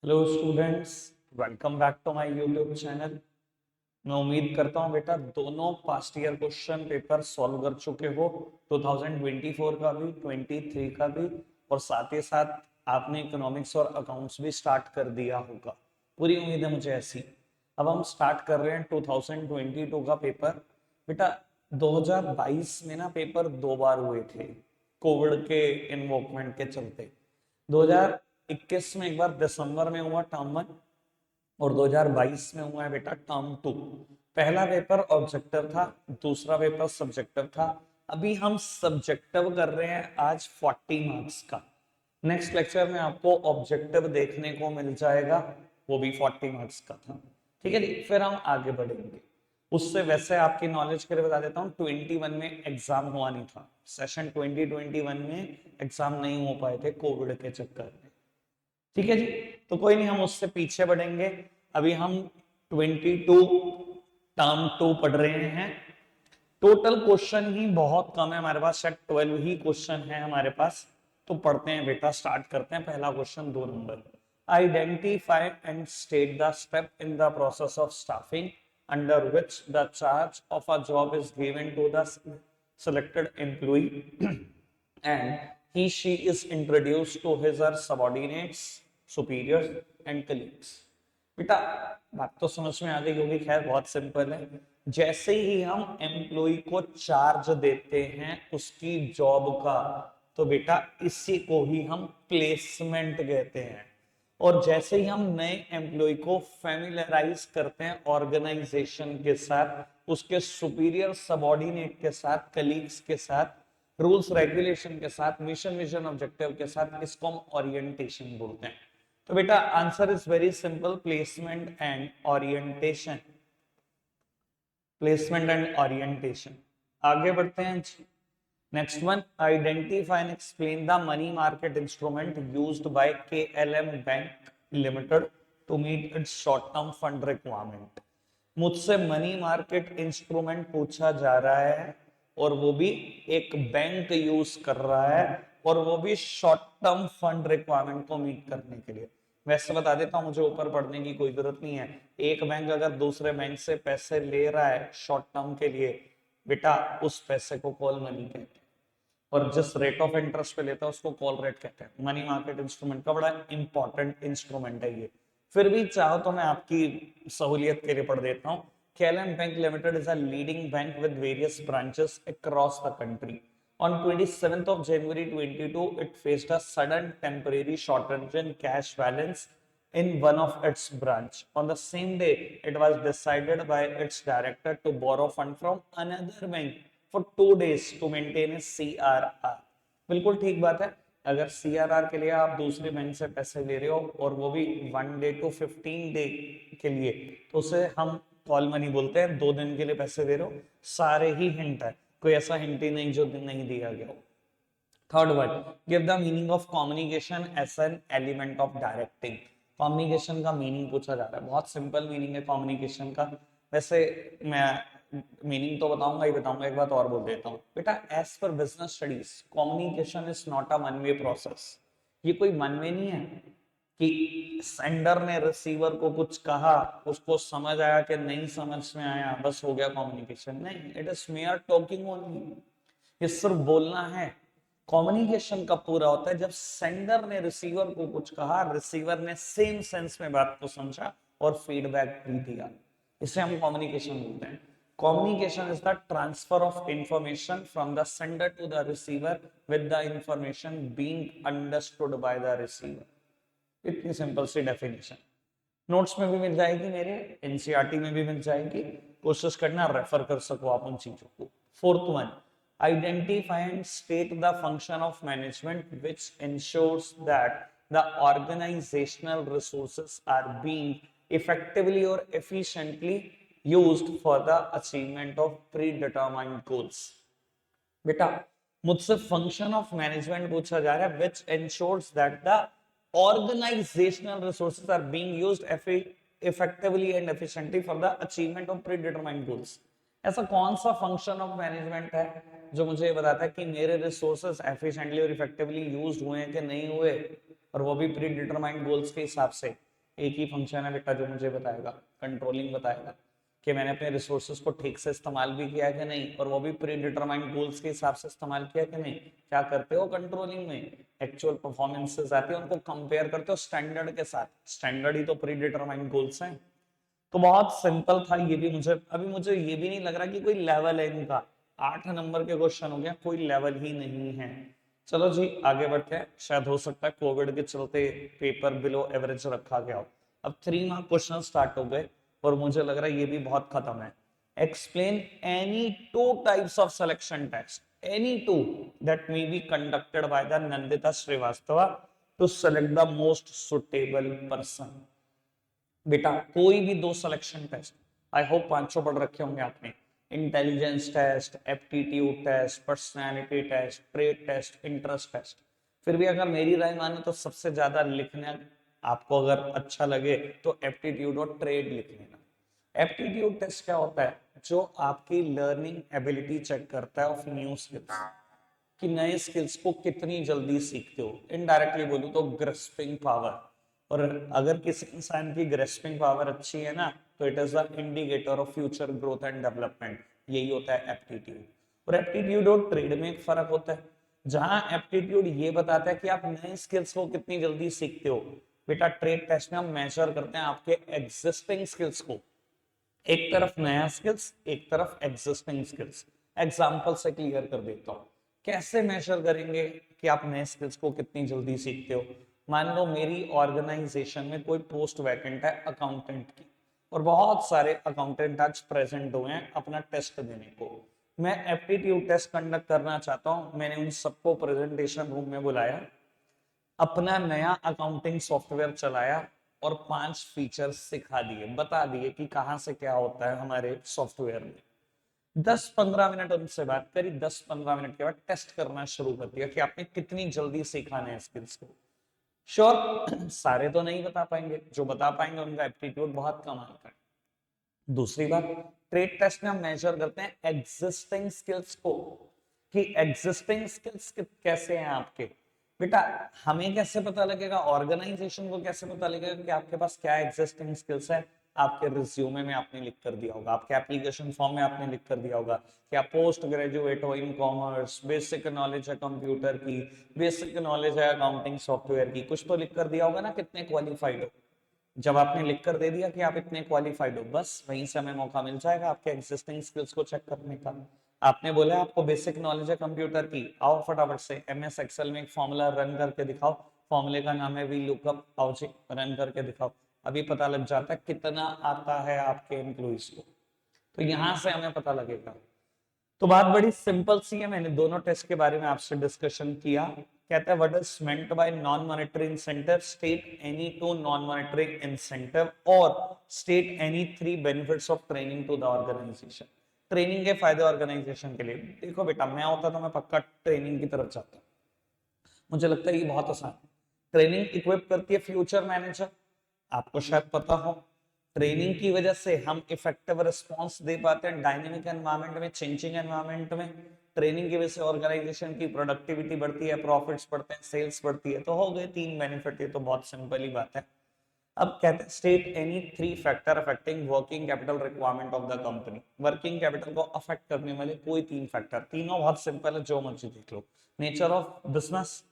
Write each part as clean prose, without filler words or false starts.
Hello students, welcome back to my YouTube channel. मैं उम्मीद करता हूँ बेटा दोनों past year question paper solve कर चुके हो, 2024 का भी 23 का भी, और साथ ही साथ आपने इकोनॉमिक्स और अकाउंट्स भी स्टार्ट कर दिया होगा। पूरी उम्मीद है मुझे ऐसी। अब हम स्टार्ट कर रहे हैं 2022 का पेपर। बेटा 2022 में ना पेपर दो बार हुए थे कोविड के इन्वोकमेंट के चलते। 2021 में एक बार दिसंबर में हुआ टर्म वन, और 2022 में हुआ है बेटा टर्म टू। पहला पेपर ऑब्जेक्टिव था, दूसरा पेपर सब्जेक्टिव था। अभी हम सब्जेक्टिव कर रहे हैं आज 40 मार्क्स का। नेक्स्ट लेक्चर में आपको ऑब्जेक्टिव देखने को मिल जाएगा, वो भी 40 मार्क्स का था। ठीक है जी, फिर हम आगे बढ़ेंगे। उससे वैसे आपकी नॉलेज के लिए बता देता हूँ, 21 में एग्जाम हुआ नहीं था। सेशन 2021 में एग्जाम नहीं हो पाए थे कोविड के चक्कर में। ठीक है जी, तो कोई नहीं, हम उससे पीछे बढ़ेंगे। अभी हम 22 टर्म टू पढ़ रहे हैं। टोटल क्वेश्चन ही बहुत कम है हमारे पास, शायद 12 ही क्वेश्चन है हमारे पास। तो पढ़ते हैं बेटा, स्टार्ट करते हैं। पहला क्वेश्चन 2 नंबर। Identify and state the step in the process of staffing under which the charge of a job is given to the selected employee and she is introduced to his or subordinates, superiors and colleagues. बेटा बात तो समझ में आ गई होगी, खैर बहुत simple है। जैसे ही हम एम्प्लॉय को चार्ज देते हैं उसकी जॉब का, तो बेटा इसी को ही हम प्लेसमेंट कहते हैं। और जैसे ही हम नए एम्प्लॉय को फैमिलराइज करते हैं ऑर्गेनाइजेशन के साथ, उसके सुपीरियर सबॉर्डिनेट के साथ, कलीग्स के साथ, रूल्स रेगुलेशन के साथ, मिशन विजन ऑब्जेक्टिव के साथ, इसको हम ओरिएंटेशन बोलते हैं। तो बेटा answer is very simple, placement and orientation. Placement and orientation. आगे बढ़ते हैं। Next one, identify and explain the money market instrument used by KLM bank limited to meet its short term fund requirement. मुझसे money market instrument पूछा जा रहा है, और वो भी एक बैंक यूज कर रहा है, और वो भी शॉर्ट टर्म फंड रिक्वायरमेंट को मीट करने के लिए। वैसे बता देता हूं, मुझे ऊपर पढ़ने की कोई जरूरत नहीं है। एक बैंक अगर दूसरे बैंक से पैसे ले रहा है शॉर्ट टर्म के लिए, बेटा उस पैसे को कॉल मनी कहते हैं, और जिस रेट ऑफ इंटरेस्ट पे लेता है उसको कॉल रेट कहते हैं। मनी मार्केट इंस्ट्रूमेंट का बड़ा इंपॉर्टेंट इंस्ट्रूमेंट है ये। फिर भी चाहो तो मैं आपकी सहूलियत के लिए पढ़ देता हूँ। KLM Bank Limited is a leading bank with various branches across the country. On 27th of January 22, it faced a sudden temporary shortage in cash balance in one of its branch. On the same day, it was decided by its director to borrow fund from another bank for 2 days to maintain a CRR. बिल्कुल ठीक बात है। अगर CRR के लिए आप दूसरे bank से पैसे ले रहे हो, और वो भी 1 डे to 15 डे के लिए, तो उसे हम कॉल मनी बोलते हैं। 2 दिन के लिए पैसे दे रहे हो, सारे ही हिंट है, कोई ऐसा हिंट ही नहीं जो नहीं दिया गया हो। Third word, give the meaning of communication as an element of directing. Communication का मीनिंग पूछा जा रहा है, बहुत सिंपल मीनिंग है कम्युनिकेशन का। वैसे मैं मीनिंग तो बताऊंगा ही बताऊंगा, एक बात और बोल देता हूँ बेटा। As per business studies, communication is not a one way process. ये कोई वन वे नहीं है कि सेंडर ने रिसीवर को कुछ कहा, उसको समझ आया कि नहीं समझ में आया, बस हो गया कम्युनिकेशन। नहीं, it is mayor talking only. ये सिर्फ बोलना है। कम्युनिकेशन कब पूरा होता है? जब सेंडर ने रिसीवर को कुछ कहा, रिसीवर ने सेम सेंस में बात को समझा और फीडबैक भी दिया। इसे हम कम्युनिकेशन बोलते हैं। Communication is the transfer of information from the sender to the receiver with the information being understood by the receiver. इतनी सिंपल सी डेफिनेशन। नोट्स में भी मिल जाएगी, मेरे एनसीईआरटी में भी मिल जाएगी। कोशिश करना रेफर कर सको आप उन चीजों को। Fourth one, identify and state the function of management which ensures that the organizational resources are being effectively or efficiently used for the achievement of predetermined goals. बेटा मुझसे फंक्शन ऑफ मैनेजमेंट पूछा जा रहा है, which ensures that the organisational resources are being used effectively and efficiently for the achievement of predetermined goals. ऐसा कौन सा function of management है जो मुझे ये बताता है कि मेरे रिसोर्सेज एफिशिएंटली और इफेक्टिवली यूज्ड हुए हैं कि नहीं हुए, और वो भी प्री डिटरमाइंड गोल्स के हिसाब से। एक ही फंक्शन है बेटा जो मुझे बताएगा, कंट्रोलिंग बताएगा कि मैंने अपने रिसोर्सेज को ठीक से इस्तेमाल भी किया कि नहीं, और वो भी प्री डिटरमाइंड गोल्स के हिसाब से इस्तेमाल किया कि नहीं। क्या करते हो कंट्रोलिंग में, एक्चुअल परफॉर्मेंसेस आती है उनको कंपेयर करते हो स्टैंडर्ड के साथ, स्टैंडर्ड ही तो प्री डिटरमाइंड गोल्स हैं। तो बहुत सिंपल था ये भी, मुझे ये भी नहीं लग रहा कि कोई लेवल है इनका, 8 नंबर के क्वेश्चन हो गया, कोई लेवल ही नहीं है। चलो जी आगे बढ़ते हैं, शायद हो सकता है कोविड के चलते पेपर बिलो एवरेज रखा गया हो। अब 3 मार्क क्वेश्चन स्टार्ट हो गए और मुझे लग रहा है ये भी बहुत खत्म है। Explain any 2 types of selection test, any 2 that may be conducted by the Nandita Srivastava to select the most suitable person। बेटा कोई भी 2 सिलेक्शन टेस्ट, आई होप 500 पढ़ रखे होंगे आपने, intelligence test, aptitude test, personality test, trade test, interest test. फिर भी अगर मेरी राय माने तो सबसे ज्यादा लिखने आपको अगर अच्छा लगे तो एप्टीट्यूड और ट्रेड लिख लेना। एप्टीट्यूड टेस्ट क्या होता है, जो आपकी लर्निंग एबिलिटी चेक करता है ऑफ न्यू स्किल्स, कि नए स्किल्स को कितनी जल्दी सीखते हो, इनडायरेक्टली बोलूं तो ग्रेस्पिंग पावर। और अगर किसी इंसान की ग्रेस्पिंग पावर अच्छी है ना, तो it is the indicator of future growth and development, यही होता है एप्टीट्यूड। और एप्टीट्यूड और ट्रेड में एक फर्क होता है, जहां एप्टीट्यूड ये बताता है कि आप नए स्किल्स को कितनी जल्दी सीखते हो, बेटा ट्रेड टेस्ट में हम मेजर करते हैं आपके एग्जिस्टिंग स्किल्स को, एक तरफ नया स्किल्स, एक तरफ एग्जिस्टिंग स्किल्स। एग्जांपल से क्लियर कर देता हूं, कैसे मेजर करेंगे कि आप नए स्किल्स को कितनी जल्दी सीखते हो। मान लो मेरी ऑर्गेनाइजेशन में कोई पोस्ट वैकेंट है अकाउंटेंट की, और बहुत सारे अकाउंटेंट आज प्रेजेंट हुए हैं अपना टेस्ट देने को। मैं एप्टीट्यूड टेस्ट कंडक्ट करना चाहता हूं, मैंने उन सबको प्रेजेंटेशन रूम में बुलाया, अपना नया अकाउंटिंग सॉफ्टवेयर चलाया और 5 फीचर्स सिखा दिए, बता दिए कि कहां से क्या होता है हमारे सॉफ्टवेयर में। 10-15 मिनट उनसे बात करी, 10-15 मिनट के बाद टेस्ट करना शुरू कर दिया कि आपने कितनी जल्दी सीखा नए स्किल्स को। श्योर सारे तो नहीं बता पाएंगे, जो बता पाएंगे उनका एप्टीट्यूड बहुत कम आता है। दूसरी बात, ट्रेड टेस्ट में हम मेजर करते हैं एग्जिस्टिंग स्किल्स को, कि एग्जिस्टिंग स्किल्स कैसे हैं आपके। बेटा हमें कैसे पता लगेगा, ऑर्गेनाइजेशन को कैसे पता लगेगा कि आपके पास क्या एग्जिस्टिंग स्किल्स है, आपके रिज्यूमे में आपने लिख कर दिया होगा, आपके एप्लीकेशन फॉर्म में आपने लिख कर दिया होगा कि आप पोस्ट ग्रेजुएट हो इन कॉमर्स, बेसिक नॉलेज है कंप्यूटर की, बेसिक नॉलेज है अकाउंटिंग सॉफ्टवेयर की, कुछ तो लिख कर दिया होगा ना, कितने क्वालिफाइड हो। जब आपने लिख कर दे दिया कि आप इतने क्वालिफाइड हो, बस वहीं से हमें मौका मिल जाएगा आपके एग्जिस्टिंग स्किल्स को चेक करने का। आपने बोला आपको बेसिक नॉलेज है कंप्यूटर की, आओ फटाफट से एमएस एक्सेल में एक फॉर्मूला रन करके दिखाओ, फॉर्मूले का नाम है वी लुकअप, आओ जी रन करके दिखाओ। अभी पता लग जाता है कितना आता है आपके एम्प्लॉइज को, तो यहां से हमें पता लगेगा। तो बात बड़ी सिंपल सी है, मैंने दोनों टेस्ट के बारे में आपसे डिस्कशन किया। कहता है what is meant by non monetary incentive, state any 2 non monetary incentive और state any 3 benefits of training to the organisation. Training के फायदे ऑर्गेनाइजेशन के लिए, देखो बेटा मैं होता तो मैं पक्का ट्रेनिंग की तरफ जाता, मुझे लगता है ये बहुत आसान है। ट्रेनिंग इक्विप करती है फ्यूचर मैनेजर, आपको शायद पता हो, ट्रेनिंग की वजह से हम इफेक्टिव रिस्पांस दे पाते हैं डायनेमिक एनवायरनमेंट में, चेंजिंग एनवायरनमेंट में। ट्रेनिंग की वजह से ऑर्गेनाइजेशन की प्रोडक्टिविटी बढ़ती है, प्रॉफिट्स बढ़ते हैं, सेल्स बढ़ती है। तो हो गए 3 बेनिफिट, ये तो बहुत सिंपल ही बात है। अब कहते हैं state any 3 factor affecting working capital requirement of the company, working capital को अफेक्ट करने वाले कोई 3 फैक्टर, तीनों बहुत सिंपल है, जो मर्जी देख लो। नेचर ऑफ बिजनेस,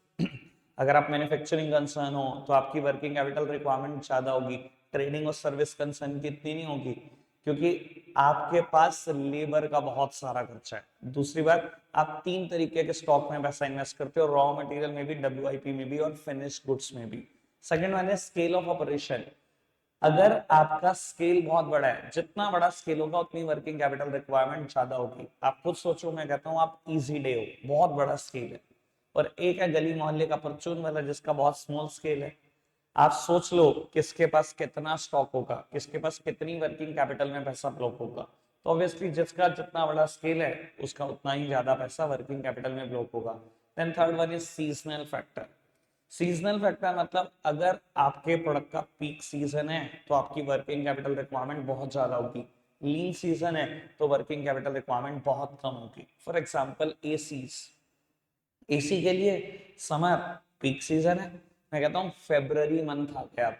अगर आप मैन्युफैक्चरिंग कंसर्न हो तो आपकी वर्किंग कैपिटल रिक्वायरमेंट ज्यादा होगी, ट्रेडिंग और सर्विस कंसर्न की इतनी नहीं होगी, क्योंकि आपके पास लेबर का बहुत सारा खर्चा है। दूसरी बात, आप 3 तरीके के स्टॉक में पैसा इन्वेस्ट करते हो, रॉ मटेरियल में भी, डब्ल्यूआईपी में भी और फिनिश्ड गुड्स में भी। सेकंड वन है स्केल ऑफ ऑपरेशन, अगर आपका स्केल बहुत बड़ा है, जितना बड़ा स्केल होगा उतनी वर्किंग कैपिटल रिक्वायरमेंट ज्यादा होगी। आप खुद सोचो, मैं कहता हूं आप इजी डे हो, बहुत बड़ा स्केल है, और एक है गली मोहल्ले का परचून वाला जिसका बहुत स्मॉल स्केल है। आप सोच लो किसके पास कितना स्टॉक होगा, किसके पास कितनी वर्किंग कैपिटल में पैसा ब्लॉक होगा। तो ऑब्वियसली जिसका जितना बड़ा स्केल है उसका उतना ही ज्यादा पैसा वर्किंग कैपिटल में ब्लॉक होगा। Then third one is seasonal factor, seasonal factor मतलब अगर आपके प्रोडक्ट का पीक सीजन है तो आपकी वर्किंग कैपिटल रिक्वायरमेंट बहुत ज्यादा होगी, लीन सीजन है तो वर्किंग कैपिटल रिक्वायरमेंट बहुत कम होगी। फॉर एग्जांपल एसीज, एसी के लिए समर पीक सीजन है, मैं कहता हूँ फेब्रवरी मंथ आ गया,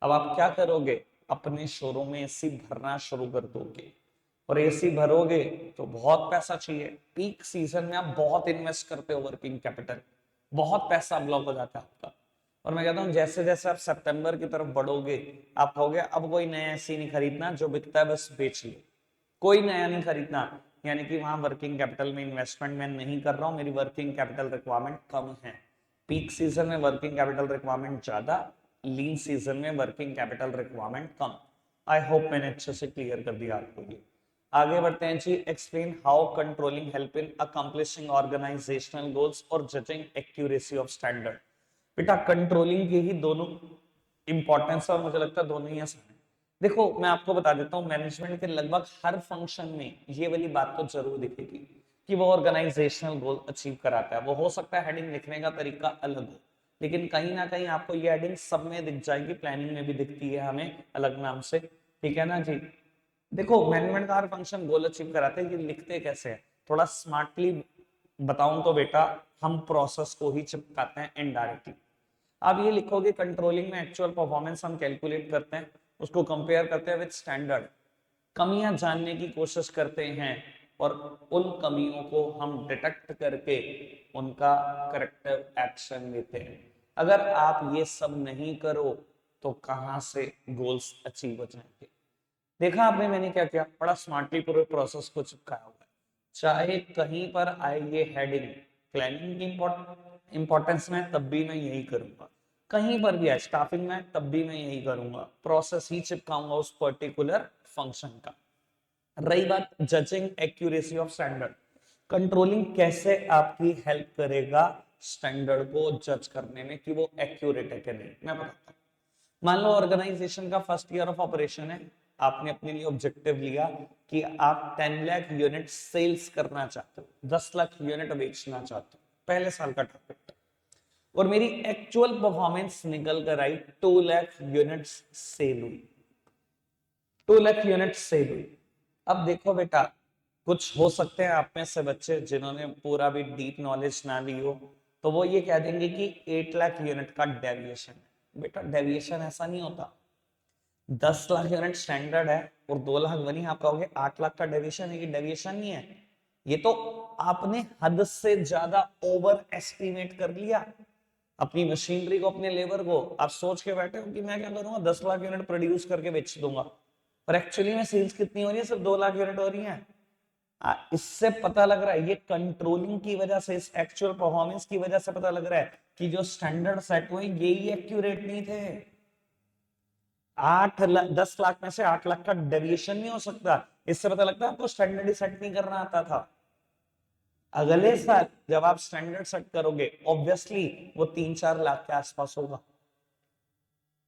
अब आप क्या करोगे, अपने शोरूम में एसी भरना शुरू कर दोगे, और एसी भरोगे तो बहुत पैसा चाहिए। पीक सीजन में आप बहुत इन्वेस्ट करते हो वर्किंग कैपिटल, बहुत पैसा ब्लॉक हो जाता है आपका। और मैं कहता हूँ जैसे जैसे आप सितंबर की तरफ बढ़ोगे, आप कहोगे अब कोई नया एसी नहीं खरीदना, जो बिकता है बस बेच लो, कोई नया नहीं खरीदना। यानी कि वहां वर्किंग कैपिटल में इन्वेस्टमेंट मैं नहीं कर रहा हूँ, मेरी वर्किंग कैपिटल रिक्वायरमेंट कम है। पीक सीजन में वर्किंग कैपिटल रिक्वायरमेंट ज्यादा, लीन सीजन में working capital requirement come. I hope मैंने अच्छे से क्लियर कर दिया आपको ये। आगे बढ़ते हैं जी। Explain how controlling help in accomplishing organisational goals और जजिंग एक्यूरेसी ऑफ स्टैंडर्ड। बेटा कंट्रोलिंग के ही दोनों इंपॉर्टेंस, और मुझे लगता है दोनों ही आसान है। देखो मैं आपको बता देता हूँ, मैनेजमेंट के लगभग हर फंक्शन में ये वाली बात तो जरूर दिखेगी कि वो ऑर्गेनाइजेशनल गोल अचीव कराता है। वो हो सकता है हेडिंग लिखने का तरीका अलग हो, लेकिन कहीं ना कहीं आपको ये हेडिंग सब में दिख जाएगी, प्लानिंग में भी दिखती है हमें अलग नाम से, ठीक है ना जी। देखो मैनेजमेंट का हर फंक्शन गोल अचीव कराते हैं, ये लिखते कैसे है थोड़ा स्मार्टली बताऊं तो बेटा, हम प्रोसेस को ही चिपकाते हैं इनडायरेक्टली। आप ये लिखोगे कंट्रोलिंग में एक्चुअल परफॉर्मेंस हम कैलकुलेट करते हैं, उसको कंपेयर करते हैं विद स्टैंडर्ड, कमियां जानने की कोशिश करते हैं, और उन कमियों को हम डिटेक्ट करके उनका करेक्टिव एक्शन लेते हैं। अगर आप ये सब नहीं करो तो कहां से गोल्स अचीव हो जाएंगे। देखा आपने मैंने क्या किया, बड़ा स्मार्टली पूरे प्रोसेस को चिपकाया हुआ है। चाहे कहीं पर आए ये हेडिंग प्लानिंग की इंपॉर्टेंस में, तब भी मैं यही करूंगा। कहीं पर भी है स्टाफिंग में, तब भी मैं यही करूंगा, प्रोसेस ही चिपकाऊंगा उस पर्टिकुलर फंक्शन का। रही बात judging accuracy of standard, controlling कैसे आपकी हेल्प करेगा स्टैंडर्ड को जज करने में कि वो एक्यूरेट है कि नहीं, मैं बताता हूँ। मान लो ऑर्गेनाइजेशन का फर्स्ट ईयर ऑफ ऑपरेशन है, आपने अपने लिए ऑब्जेक्टिव लिया कि आप 10 लाख यूनिट सेल्स करना चाहते हो, 10 लाख यूनिट बेचना चाहते हो, पहले साल का टारगेट। और मेरी एक्चुअल परफॉर्मेंस निकल कर आई 2 लाख यूनिट्स सेल हुई, 2 लाख यूनिट सेल हुई। अब देखो बेटा, कुछ हो सकते हैं आप में से बच्चे जिन्होंने पूरा भी डीप नॉलेज ना ली हो, तो वो ये कह देंगे कि 8 लाख यूनिट का डेविएशन है। बेटा डेविएशन ऐसा नहीं होता, 10 लाख यूनिट स्टैंडर्ड है और 2 लाख बनी, आप कहोगे 8 लाख का डेविएशन है, ये डेविएशन नहीं है, ये तो आपने हद से ज्यादा ओवर एस्टिमेट कर लिया अपनी मशीनरी को, अपने लेबर को। आप सोच के बैठे हो कि मैं क्या करूंगा, 10 लाख यूनिट प्रोड्यूस करके बेच दूंगा, पर एक्चुअली में सेल्स कितनी हो रही है, सिर्फ 2 लाख यूनिट हो रही है। इससे पता लग रहा है ये कंट्रोलिंग की वजह से, इस एक्चुअल परफॉर्मेंस की वजह से पता लग रहा है कि जो स्टैंडर्ड सेट हुए ये ही एक्यूरेट नहीं थे। 10 लाख में से 8 लाख का डेविएशन नहीं हो सकता, इससे पता लगता है आपको स्टैंडर्ड ही सेट नहीं करना आता था। अगले साल जब आप स्टैंडर्ड सेट करोगे, ऑब्वियसली वो 3-4 लाख के आसपास होगा,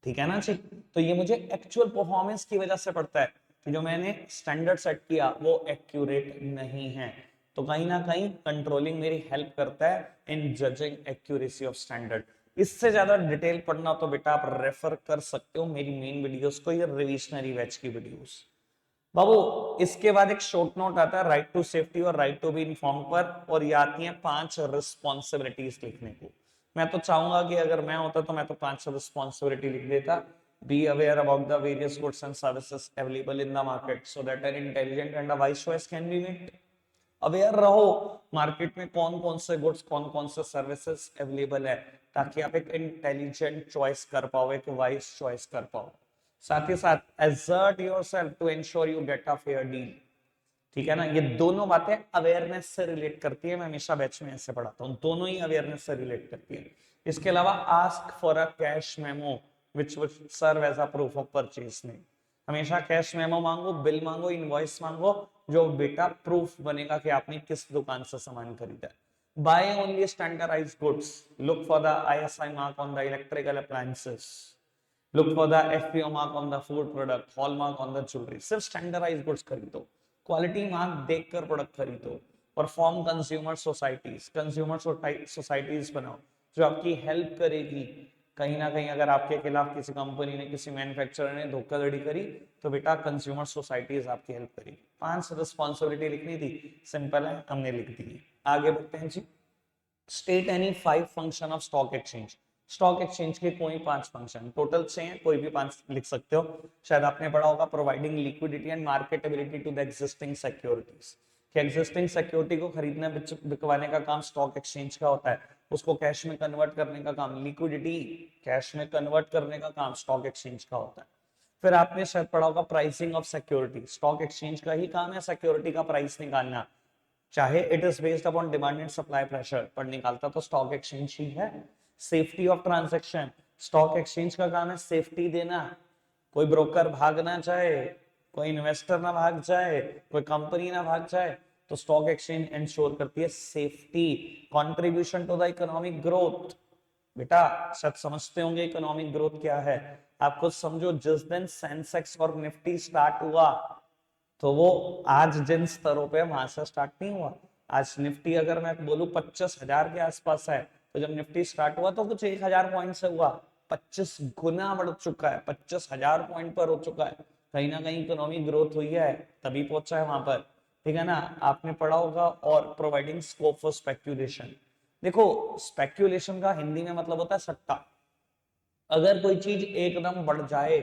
ठीक है ना जी। तो ये मुझे एक्चुअल परफॉर्मेंस की वजह से पड़ता है कि जो मैंने स्टैंडर्ड सेट किया वो एक्यूरेट नहीं है। तो कहीं ना कहीं कंट्रोलिंग मेरी हेल्प करता है in judging accuracy of standard. इससे ज्यादा डिटेल पढ़ना तो बेटा आप रेफर कर सकते हो मेरी मेन वीडियोस को, या रिविजनरी बैच की वीडियोस। बाबू इसके बाद एक शॉर्ट नोट आता है राइट टू सेफ्टी और राइट टू बी इन्फॉर्म पर, और ये आती है 5 रिस्पॉन्सिबिलिटीज लिखने को। मैं तो चाहूंगा कि अगर मैं होता तो मैं तो 5 रिस्पॉन्सिबिलिटी लिख देता। Be aware about the various goods and services available in the market so that an intelligent and a wise choice can be made. Aware रहो मार्केट में कौन कौन से गुड्स कौन कौन से सर्विसेज अवेलेबल है, ताकि आप एक इंटेलिजेंट चॉइस कर पाओ, एक वाइज चॉइस कर पाओ। साथ ही साथ exert yourself to ensure you get a fair deal, ठीक है ना। ये दोनों बातें अवेयरनेस से रिलेट करती है, मैं हमेशा बैच में ऐसे पढ़ाता हूँ, दोनों ही अवेयरनेस से रिलेट करती है। इसके अलावा ask for a cash memo which would serve as a proof of purchase नहीं, हमेशा कैश मेमो मांगो, बिल मांगो, इनवॉइस मांगो, जो बेटा प्रूफ बनेगा कि आपने किस दुकान से सामान खरीदा है। Buy only standardised goods, look for the ISI mark on the electrical appliances, look for the FPO mark on the food product, hallmark on the jewelry। सिर्फ स्टैंडर्डाइज गुड्स खरीदो, क्वालिटी मार्क देखकर प्रोडक्ट खरीदो, और form consumer societies बनाओ जो आपकी help करेगी। कहीं ना कहीं अगर आपके खिलाफ किसी कंपनी ने, किसी मैन्युफैक्चरर ने धोखाधड़ी करी, तो बेटा कंज्यूमर सोसाइटीज आपकी हेल्प करेगी। 5 रिस्पॉन्सिबिलिटी लिखनी थी, सिंपल है, हमने लिख दी है। आगे बढ़ते हैं जी। State any 5 function of stock exchange. Stock exchange के कोई 5 फंक्शन, टोटल 6 हैं, कोई भी 5 लिख सकते हो। शायद आपने पढ़ा होगा, providing liquidity and marketability to the existing securities, कि एग्जिस्टिंग सिक्योरिटी को खरीदने बिकवाने का काम स्टॉक एक्सचेंज का होता है, उसको कैश में कन्वर्ट करने का काम, लिक्विडिटी कैश में कन्वर्ट करने का काम स्टॉक एक्सचेंज का होता है। फिर आपने शायद पढ़ा होगा pricing of security, stock exchange का ही काम है सिक्योरिटी का प्राइस निकालना, चाहे it is based upon demand and supply pressure, पर निकालता तो स्टॉक एक्सचेंज ही है। Safety of transaction, stock exchange का काम है सेफ्टी देना, कोई ब्रोकर भाग ना जाए, कोई इन्वेस्टर ना भाग जाए, कोई कंपनी ना भाग जाए, तो स्टॉक एक्सचेंज इंश्योर करती है safety. Contribution to the economic growth, बेटा शायद समझते होंगे इकोनॉमिक ग्रोथ क्या है, आप कुछ समझो, जिस दिन सेंसेक्स और निफ्टी स्टार्ट हुआ तो वो आज जिन स्तरों पे वहां से स्टार्ट नहीं हुआ। आज निफ्टी अगर मैं बोलूं 25,000 के आसपास है, तो जब निफ्टी स्टार्ट हुआ तो कुछ 1,000 पॉइंट से हुआ, 25 गुना बढ़ चुका है, 25,000 पॉइंट पर हो चुका है। कहीं ना कहीं इकोनॉमिक ग्रोथ हुई है, तभी पहुंचा है वहां पर, ठीक है ना। आपने पढ़ा होगा, और प्रोवाइडिंग स्कोप फॉर स्पेक्यूलेशन। देखो स्पेक्यूलेशन का हिंदी में मतलब होता है सट्टा। अगर कोई चीज एकदम बढ़ जाए,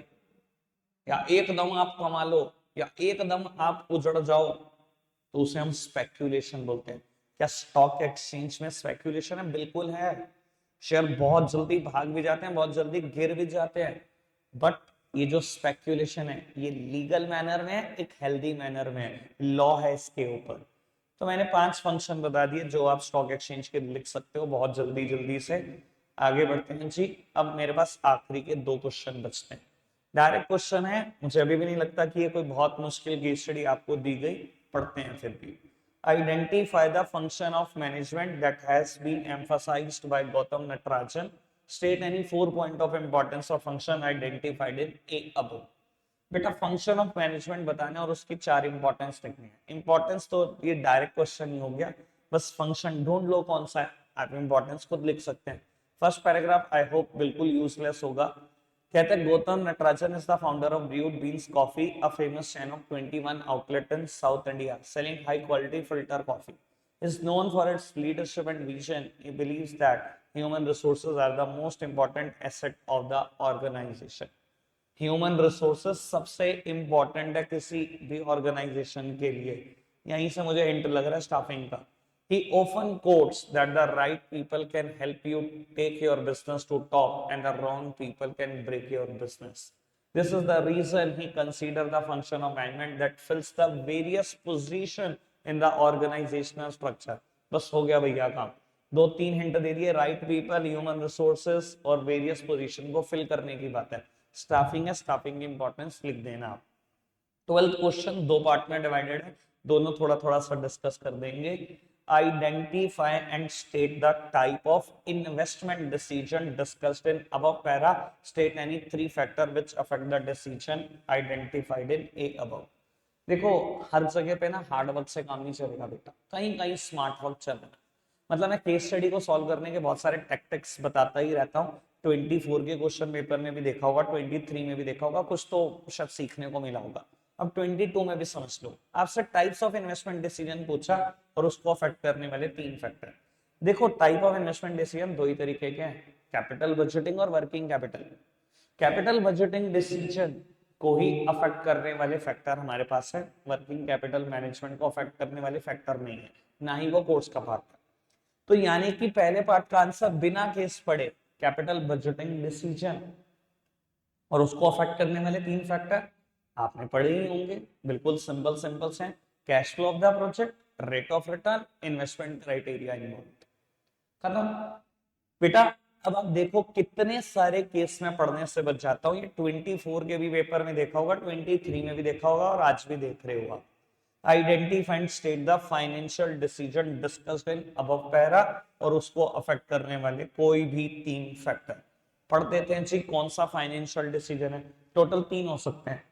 या एकदम आप कमा लो, या एकदम आप उजड़ जाओ, तो उसे हम स्पेक्यूलेशन बोलते हैं। क्या स्टॉक एक्सचेंज में स्पेक्यूलेशन है? बिल्कुल है। शेयर बहुत जल्दी भाग भी जाते हैं, बहुत जल्दी गिर भी जाते हैं, बट ये जो स्पेक्यूलेशन है ये लीगल मैनर में है, एक हेल्दी मैनर में है, लॉ है इसके ऊपर। तो मैंने 5 फंक्शन बता दिए जो आप स्टॉक एक्सचेंज के लिख सकते हो बहुत जल्दी जल्दी से। आगे बढ़ते हैं जी। अब मेरे पास आखिरी के 2 क्वेश्चन बचते हैं। डायरेक्ट क्वेश्चन है, मुझे अभी भी नहीं लगता कि ये कोई बहुत मुश्किल केस स्टडी आपको दी गई, पढ़ते हैं फिर भी। Identify the function of management that has been emphasised by Gautam Natarajan, state any 4 point of importance of function identified in a above. बेटा फंक्शन ऑफ मैनेजमेंट बताना और उसकी 4 इंपॉर्टेंस लिखनी है। इंपॉर्टेंस तो ये डायरेक्ट क्वेश्चन ही हो गया, बस फंक्शन ढूंढ लो कौन सा है, आप इंपॉर्टेंस खुद लिख सकते हैं। फर्स्ट पैराग्राफ आई होप बिल्कुल यूजलेस होगा। कहते हैं Gautam Natarajan is the founder of brood beans coffee, a famous chain of 21 outlet in south India selling high quality filter coffee, is known for its leadership and vision. He believes that human resources are the most important asset of the organization. Human resources सबसे important है किसी भी organisation के लिए। यहीं से मुझे hint लग रहा है स्टाफिंग का। He often quotes that the right people can help you take your business to top and the wrong people can break your business. This is the reason he considers the function of management that fills the various position in the organizational structure. बस हो गया भैया काम। 2-3 hint दे दिए, right people, human resources और various position को fill करने की बात है। स्टाफिंग है, स्टाफिंग की इंपॉर्टेंस लिख देना आप। 12th क्वेश्चन 2 पार्ट में डिवाइडेड है, दोनों थोड़ा थोड़ा सा डिस्कस कर देंगे। Identify and state the type of investment decision discussed in above para, state any 3 factor which affect the decision identified in a above. देखो हर जगह पे ना हार्ड वर्क से काम नहीं चलेगा बेटा, कहीं कहीं स्मार्ट वर्क चलेगा। मतलब मैं केस स्टडी को सॉल्व करने के बहुत सारे टैक्टिक्स बताता ही रहता हूँ। 24 के क्वेश्चन पेपर में भी देखा होगा, 23 में भी देखा होगा, कुछ तो शायद सीखने को मिला होगा। अब 22 में भी समझ लो, आपसे टाइप्स ऑफ इन्वेस्टमेंट डिसीजन पूछा और उसको अफेक्ट करने वाले 3 फैक्टर। देखो टाइप ऑफ इन्वेस्टमेंट डिसीजन 2 ही तरीके के हैं, कैपिटल बजटिंग और working capital. Capital budgeting decision को ही अफेक्ट करने वाले फैक्टर हमारे पास है, वर्किंग कैपिटल मैनेजमेंट को अफेक्ट करने वाले फैक्टर नहीं है, ना ही वो कोर्स का पार्ट है। तो यानी कि पहले पार्ट का आंसर बिना केस पढ़े कैपिटल बजटिंग डिसीजन, और उसको अफेक्ट करने वाले 3 फैक्टर आपने पढ़े ही होंगे, बिल्कुल सिंपल सिंपल से। Cash flow of the project, rate of return, investment criteria involve. खत्म बेटा। अब आप देखो कितने सारे केस में पढ़ने से बच जाता हूं। ये 24 के भी पेपर में देखा होगा, 23 में भी देखा होगा, और आज भी देख रहे होगा। Identify and state the financial decision discussed in above para, और उसको अफेक्ट करने वाले कोई भी 3 फैक्टर पढ़ देते हैं जी। कौन सा फाइनेंशियल डिसीजन है? टोटल 3 हो सकते हैं,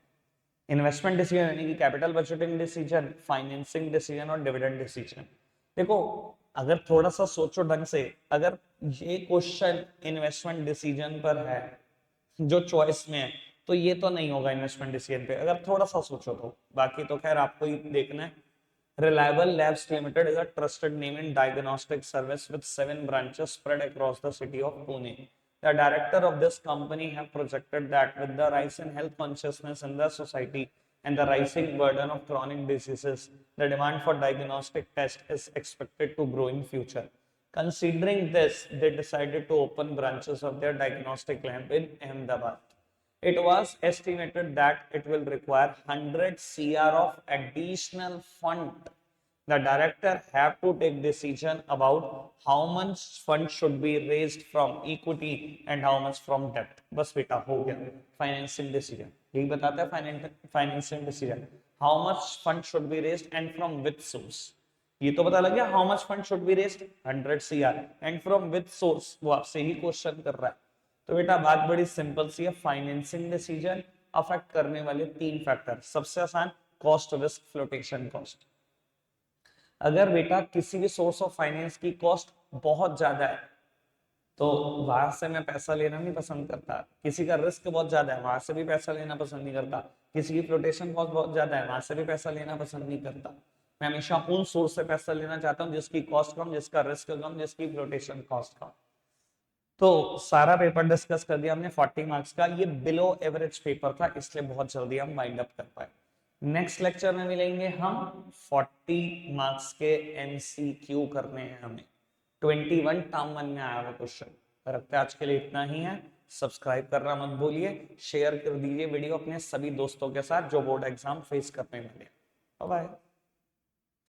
इन्वेस्टमेंट डिसीजन यानी कि capital budgeting decision, financing decision और डिविडेंड डिसीजन। देखो अगर थोड़ा सा सोचो ढंग से, अगर ये क्वेश्चन इन्वेस्टमेंट डिसीजन पर है जो चॉइस में है, तो ये तो नहीं होगा इन्वेस्टमेंट डिसीजन पे, अगर थोड़ा सा सोचो तो। बाकी तो खैर आपको ही देखना है। Reliable Labs Limited is a trusted name in diagnostic service with 7 branches spread across the city of Pune. The director of this company have projected that with the rise in health consciousness in the society and the rising burden of chronic diseases, the demand for diagnostic tests is expected to grow in future. Considering this, they decided to open branches of their diagnostic lab in Ahmedabad. It was estimated that it will require 100 CR of additional fund. The director have to take decision about how much fund should be raised from equity and how much from debt. बस बेटा हो गया financing decision, यही बताता है financing decision. How much fund should be raised and from which source. ये तो पता लग गया how much fund should be raised 100 CR and from which source, वो आपसे ही क्वेश्चन कर रहा है. तो बेटा बात बड़ी सिंपल सी है. फाइनेंसिंग डिसीजन अफेक्ट करने वाले 3 फैक्टर. सबसे आसान कॉस्ट रिस्क फ्लोटेशन कॉस्ट. अगर बेटा किसी भी सोर्स ऑफ फाइनेंस की कॉस्ट बहुत ज्यादा है तो वहां से मैं पैसा लेना नहीं पसंद करता. किसी का रिस्क बहुत ज्यादा है, वहां से भी पैसा लेना पसंद नहीं करता. किसी की फ्लोटेशन कॉस्ट बहुत ज्यादा है, वहां से भी पैसा लेना पसंद नहीं करता. मैं हमेशा उन सोर्स से पैसा लेना चाहता हूं जिसकी कॉस्ट कम, जिसका रिस्क कम, जिसकी फ्लोटेशन कॉस्ट कम. तो सारा पेपर डिस्कस कर दिया हमने 40 मार्क्स का. ये बिलो एवरेज पेपर था, इसलिए बहुत जल्दी हम वाइंड अप कर पाए. नेक्स्ट लेक्चर में मिलेंगे हम. 40 मार्क्स के एमसीक्यू करने हैं हमें. 21 टर्म 1 में आया हुआ क्वेश्चन. रखते आज के लिए इतना ही है. सब्सक्राइब करना मत भूलिए, शेयर कर दीजिए वीडियो अपने सभी दोस्तों के साथ जो बोर्ड एग्जाम फेस करने वाले. Bye bye.